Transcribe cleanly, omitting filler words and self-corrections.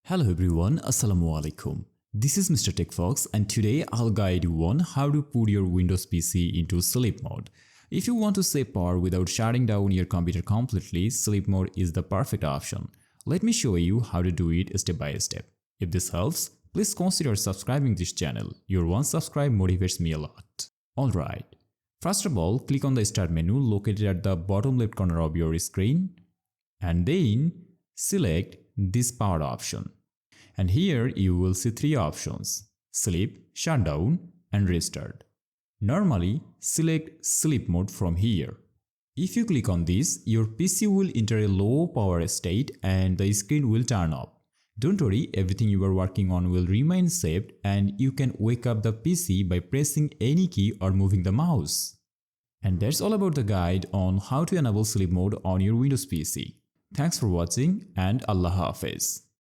Hello everyone, Assalamu alaikum. This is Mr. TechFox and today I'll guide you on how to put your Windows PC into sleep mode. If you want to save power without shutting down your computer completely, sleep mode is the perfect option. Let me show you how to do it step by step. If this helps, please consider subscribing this channel. Your one subscribe motivates me a lot. Alright. First of all, click on the Start menu located at the bottom left corner of your screen and then select this power option. And here you will see three options: sleep, shutdown and restart. Normally, select sleep mode from here. If you click on this, your PC will enter a low power state and the screen will turn off. Don't worry, everything you are working on will remain saved and you can wake up the PC by pressing any key or moving the mouse. And that's all about the guide on how to enable sleep mode on your Windows PC. Thanks for watching and Allah Hafiz.